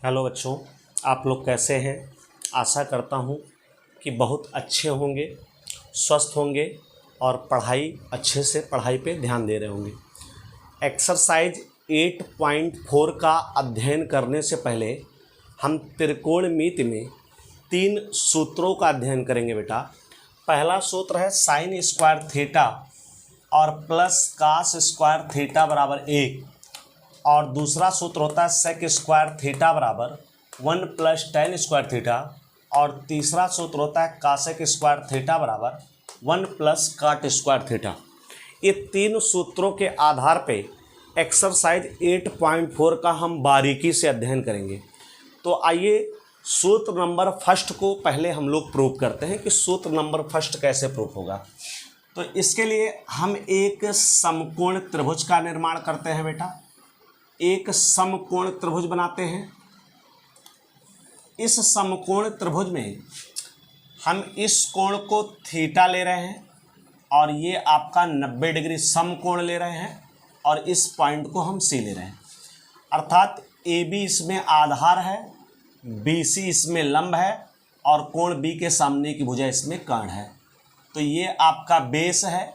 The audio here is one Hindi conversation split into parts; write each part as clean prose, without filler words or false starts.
हेलो बच्चों, आप लोग कैसे हैं। आशा करता हूँ कि बहुत अच्छे होंगे, स्वस्थ होंगे और पढ़ाई पे ध्यान दे रहे होंगे। एक्सरसाइज 8.4 का अध्ययन करने से पहले हम त्रिकोणमिति में 3 सूत्रों का अध्ययन करेंगे बेटा। पहला सूत्र है साइन स्क्वायर थीटा और प्लस कास स्क्वायर थीटा बराबर 1, और दूसरा सूत्र होता है सेक स्क्वायर थीटा बराबर 1 प्लस टेन स्क्वायर थीटा, और तीसरा सूत्र होता है कासेक स्क्वायर थीटा बराबर 1 प्लस काट स्क्वायर थीटा। ये 3 सूत्रों के आधार पे एक्सरसाइज 8.4 का हम बारीकी से अध्ययन करेंगे। तो आइए सूत्र नंबर फर्स्ट को पहले हम लोग प्रूव करते हैं कि सूत्र नंबर फर्स्ट कैसे प्रूव होगा। तो इसके लिए हम एक समकोण त्रिभुज का निर्माण करते हैं बेटा। एक समकोण त्रिभुज बनाते हैं। इस समकोण त्रिभुज में हम इस कोण को थीटा ले रहे हैं और ये आपका 90 डिग्री समकोण ले रहे हैं, और इस पॉइंट को हम सी ले रहे हैं। अर्थात ए बी इसमें आधार है, बी सी इसमें लंब है, और कोण बी के सामने की भुजा इसमें कर्ण है। तो ये आपका बेस है।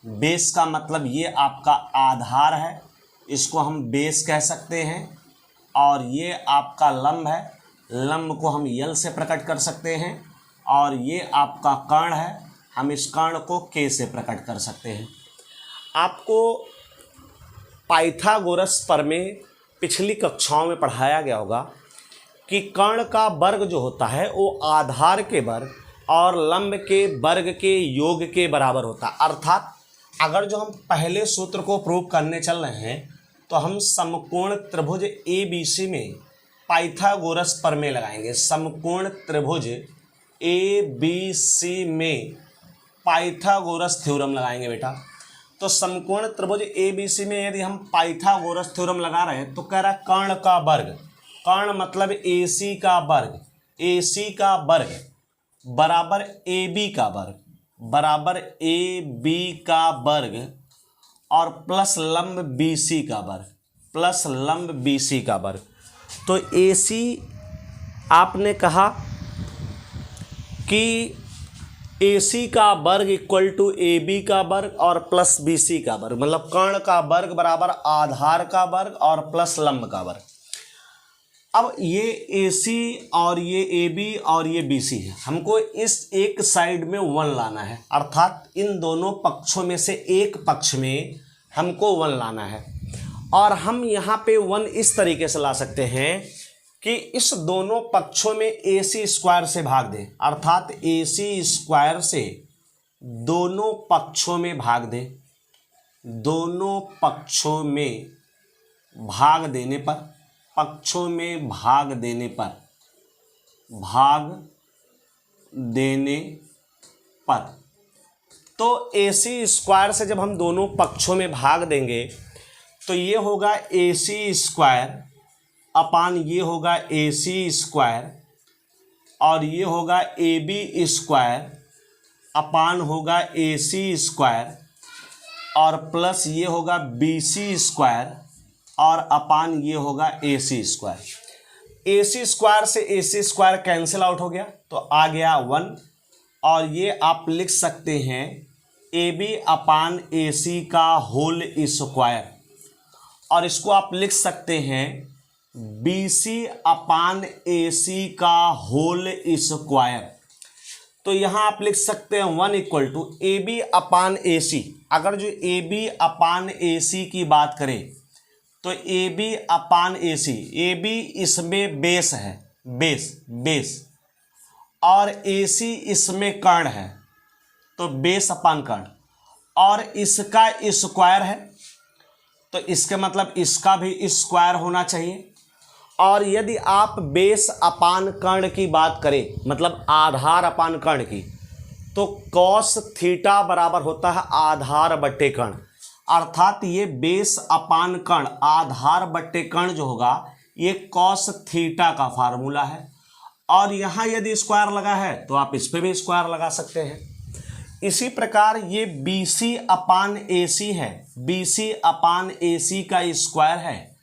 बेस का मतलब ये आपका आधार है, इसको हम बेस कह सकते हैं। और ये आपका लंब है, लंब को हम यल से प्रकट कर सकते हैं। और ये आपका कर्ण है, हम इस कर्ण को के से प्रकट कर सकते हैं। आपको पाइथागोरस प्रमेय पिछली कक्षाओं में पढ़ाया गया होगा कि कर्ण का वर्ग जो होता है वो आधार के वर्ग और लंब के वर्ग के योग के बराबर होता है। अर्थात अगर जो हम पहले सूत्र को प्रूव करने चल रहे हैं तो हम समकोण त्रिभुज ए बी सी में पाइथागोरस प्रमेय लगाएंगे। समकोण त्रिभुज ए बी सी में पाइथागोरस थ्योरम लगाएंगे बेटा। तो समकोण त्रिभुज ए बी सी में यदि हम पाइथागोरस थ्योरम लगा रहे हैं तो कह रहा है कर्ण का वर्ग, कर्ण मतलब ए सी का वर्ग, ए सी का वर्ग बराबर ए बी का वर्ग, बराबर ए बी का वर्ग और प्लस लंब बी सी का वर्ग, प्लस लंब बी सी का वर्ग। तो ए सी आपने कहा कि ए सी का वर्ग इक्वल टू ए बी का वर्ग और प्लस बी सी का वर्ग, मतलब कर्ण का वर्ग बराबर आधार का वर्ग और प्लस लंब का वर्ग। अब ये ए सी और ये ए बी और ये बी सी है, हमको इस एक साइड में 1 लाना है। अर्थात इन दोनों पक्षों में से एक पक्ष में हमको 1 लाना है। और हम यहाँ पे 1 इस तरीके से ला सकते हैं कि इस दोनों पक्षों में ए सी स्क्वायर से भाग दें। अर्थात ए सी स्क्वायर से दोनों पक्षों में भाग दें। दोनों पक्षों में भाग देने पर, पक्षों में भाग देने पर, भाग देने पर, तो ए सी स्क्वायर से जब हम दोनों पक्षों में भाग देंगे तो ये होगा ए सी स्क्वायर अपान ये होगा ए सी स्क्वायर, और ये होगा ए बी स्क्वायर अपान होगा ए सी स्क्वायर, और प्लस ये होगा बी सी स्क्वायर और अपान ये होगा ए सी स्क्वायर। ए सी स्क्वायर से ए सी स्क्वायर कैंसिल आउट हो गया तो आ गया 1, और ये आप लिख सकते हैं ए बी अपान ए सी का होल स्क्वायर, और इसको आप लिख सकते हैं बी सी अपान ए सी का होल स्क्वायर। तो यहाँ आप लिख सकते हैं 1 equal to A B upon A सी। अगर जो ए बी अपान ए सी की बात करें तो A B upon A C, A B इसमें बेस है, बेस, और ए सी इसमें कर्ण है, तो बेस अपान कर्ण, और इसका स्क्वायर है तो इसके मतलब इसका भी स्क्वायर होना चाहिए। और यदि आप बेस अपान कर्ण की बात करें, मतलब आधार अपान कर्ण की, तो कॉस थीटा बराबर होता है आधार बट्टे कर्ण। अर्थात ये बेस अपान कर्ण, आधार बट्टे कर्ण जो होगा ये कॉस थीटा का फार्मूला है। और यहाँ यदि स्क्वायर लगा है तो आप इस पर भी स्क्वायर लगा सकते हैं। इसी प्रकार ये बी सी अपान ए सी है, बी सी अपान ए सी का स्क्वायर है,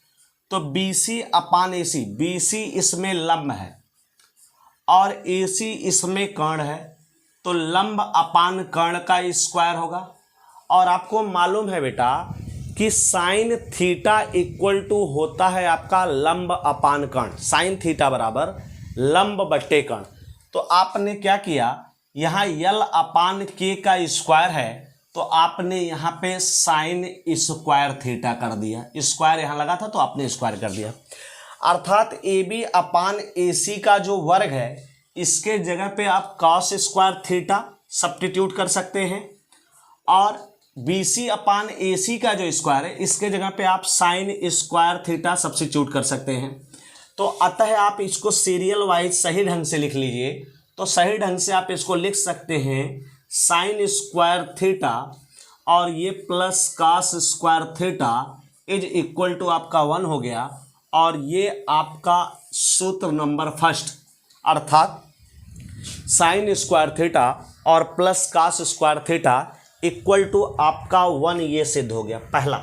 तो BC अपान AC, BC इसमें लंब है और AC इसमें कर्ण है, तो लंब अपान कर्ण का स्क्वायर होगा। और आपको मालूम है बेटा कि साइन थीटा इक्वल टू होता है आपका लंब अपान कर्ण, साइन थीटा बराबर लंब बट्टे कर्ण। तो आपने क्या किया, यहाँ यल अपान के का स्क्वायर है, तो आपने यहाँ पे साइन स्क्वायर थीटा कर दिया, स्क्वायर यहाँ लगा था तो आपने स्क्वायर कर दिया। अर्थात AB अपान AC का जो वर्ग है, इसके जगह पे आप कॉस स्क्वायर थीटा सब्स्टिट्यूट कर सकते हैं, और BC अपान AC का जो स्क्वायर है, इसके जगह पे आप साइन स्क्वायर थीटा सब्स्टिट्यूट कर सकते हैं। तो अतः आप इसको सीरियल वाइज सही ढंग से लिख लीजिए। तो सही ढंग से आप इसको लिख सकते हैं साइन स्क्वायर थीटा और ये plus cos square theta is equal to आपका 1 हो गया। और ये आपका सूत्र नंबर फर्स्ट, अर्थात साइन स्क्वायर थीटा और plus cos square theta equal to आपका 1, ये सिद्ध हो गया पहला।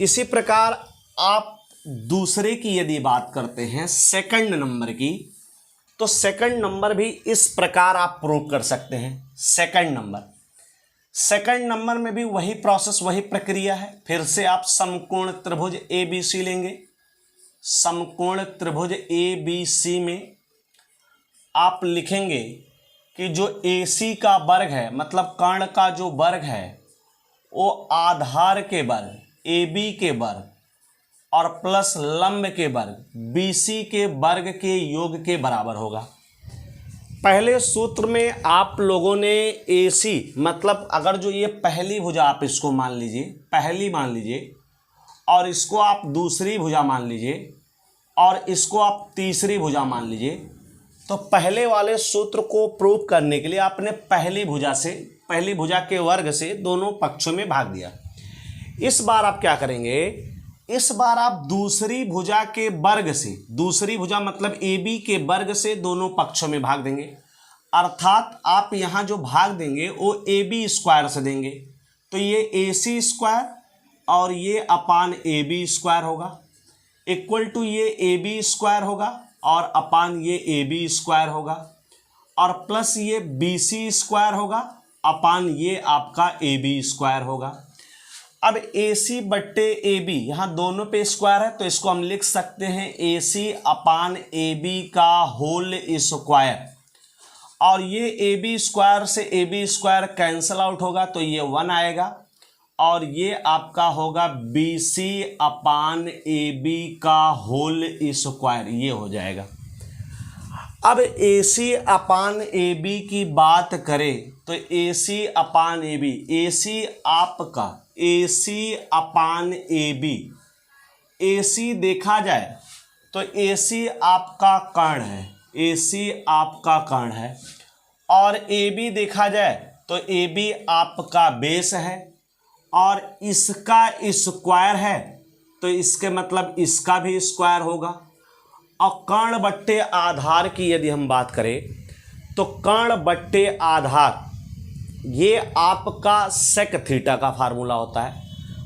इसी प्रकार आप दूसरे की यदि बात करते हैं सेकंड नंबर की, तो सेकंड नंबर भी इस प्रकार आप प्रूव कर सकते हैं। सेकंड नंबर में भी वही प्रोसेस, वही प्रक्रिया है। फिर से आप समकोण त्रिभुज ABC लेंगे। समकोण त्रिभुज ABC में आप लिखेंगे कि जो AC का वर्ग है, मतलब कर्ण का जो वर्ग है, वो आधार के वर्ग AB के वर्ग और प्लस लंब के वर्ग BC के वर्ग के योग के बराबर होगा। पहले सूत्र में आप लोगों ने AC, मतलब अगर जो ये पहली भुजा आप इसको मान लीजिए, पहली मान लीजिए, और इसको आप दूसरी भुजा मान लीजिए, और इसको आप तीसरी भुजा मान लीजिए, तो पहले वाले सूत्र को प्रूव करने के लिए आपने पहली भुजा के वर्ग से दोनों पक्षों में भाग दिया। इस बार आप क्या करेंगे, इस बार आप दूसरी भुजा के वर्ग से, दूसरी भुजा मतलब AB के वर्ग से दोनों पक्षों में भाग देंगे। अर्थात आप यहाँ जो भाग देंगे वो AB स्क्वायर से देंगे, तो ये AC स्क्वायर और ये अपान AB स्क्वायर होगा, इक्वल टू ये AB स्क्वायर होगा और अपान ये AB स्क्वायर होगा, और प्लस ये BC स्क्वायर होगा अपान ये आपका AB स्क्वायर होगा। अब AC बट्टे AB, यहाँ दोनों पे स्क्वायर है, तो इसको हम लिख सकते हैं AC अपान AB का होल स्क्वायर, और ये AB स्क्वायर से AB स्क्वायर कैंसल आउट होगा, तो ये 1 आएगा, और ये आपका होगा BC अपान AB का होल स्क्वायर, ये हो जाएगा। अब AC अपान AB की बात करें तो AC अपान AB, AC आपका AC अपान AB, AC देखा जाए तो AC आपका कर्ण है, AC आपका कर्ण है, और AB देखा जाए तो AB आपका बेस है, और इसका स्क्वायर है तो इसके मतलब इसका भी स्क्वायर होगा। और कर्ण बट्टे आधार की यदि हम बात करें तो कर्ण बट्टे आधार ये आपका सेक थीटा का फार्मूला होता है।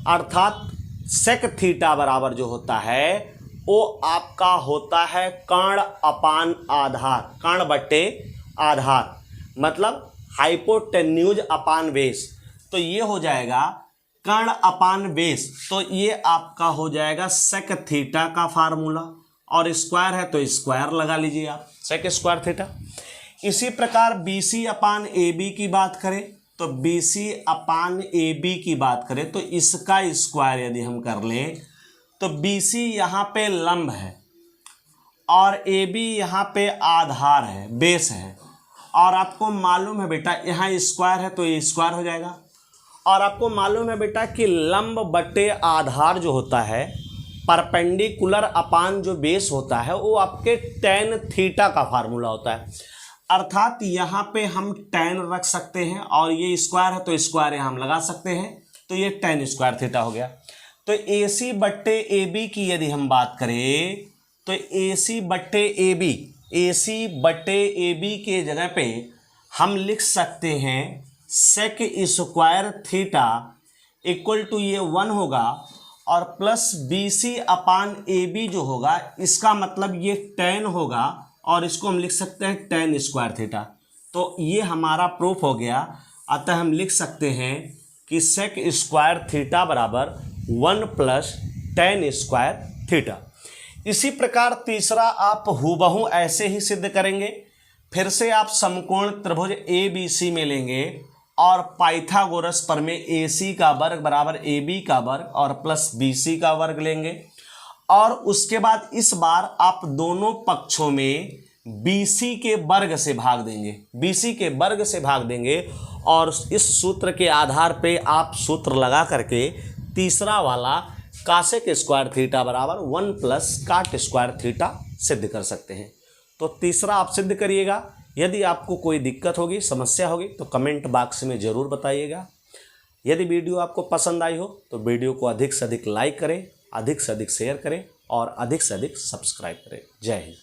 अर्थात सेक थीटा बराबर जो होता है वो आपका होता है कर्ण अपान आधार, कर्ण बट्टे आधार मतलब हाइपोटेन्यूज अपान बेस, तो ये हो जाएगा कर्ण अपान बेस, तो ये आपका हो जाएगा सेक थीटा का फार्मूला, और स्क्वायर है तो स्क्वायर लगा लीजिए आप, सेक स्क्वायर थीटा। इसी प्रकार BC अपान AB की बात करें तो BC अपान AB की बात करें तो इसका स्क्वायर यदि हम कर लें तो BC यहाँ पे लंब है और AB यहाँ पे आधार है, बेस है, और आपको मालूम है बेटा यहाँ स्क्वायर है तो ये स्क्वायर हो जाएगा। और आपको मालूम है बेटा कि लंब बटे आधार जो होता है, परपेंडिकुलर अपान जो बेस होता है, वो आपके tan थीटा का फार्मूला होता है। अर्थात यहाँ पे हम tan रख सकते हैं, और ये स्क्वायर है तो स्क्वायर यहाँ हम लगा सकते हैं, तो ये tan स्क्वायर थीटा हो गया। तो AC बट्टे AB की यदि हम बात करें तो AC बट्टे AB के जगह पे हम लिख सकते हैं sec square theta equal to ये 1 होगा, और plus B C upon A B जो होगा, इसका मतलब ये tan होगा और इसको हम लिख सकते हैं tan स्क्वायर थीटा। तो ये हमारा प्रूफ हो गया। अतः हम लिख सकते हैं कि सेक स्क्वायर थीटा बराबर 1 प्लस tan स्क्वायर थीटा। इसी प्रकार तीसरा आप हूबहू ऐसे ही सिद्ध करेंगे। फिर से आप समकोण त्रिभुज ए बी सी में लेंगे और पाइथागोरस प्रमेय ए सी का वर्ग बराबर ए बी का वर्ग और प्लस बी सी का वर्ग लेंगे। और उसके बाद इस बार आप दोनों पक्षों में BC के वर्ग से भाग देंगे, BC के वर्ग से भाग देंगे और इस सूत्र के आधार पे आप सूत्र लगा करके तीसरा वाला कासेक स्क्वायर थीटा बराबर 1 प्लस काट स्क्वायर थीटा सिद्ध कर सकते हैं। तो तीसरा आप सिद्ध करिएगा। यदि आपको कोई दिक्कत होगी, समस्या होगी तो कमेंट बॉक्स में ज़रूर बताइएगा। यदि वीडियो आपको पसंद आई हो तो वीडियो को अधिक से अधिक लाइक करें, अधिक से अधिक शेयर करें और अधिक से अधिक सब्सक्राइब करें। जय हिंद।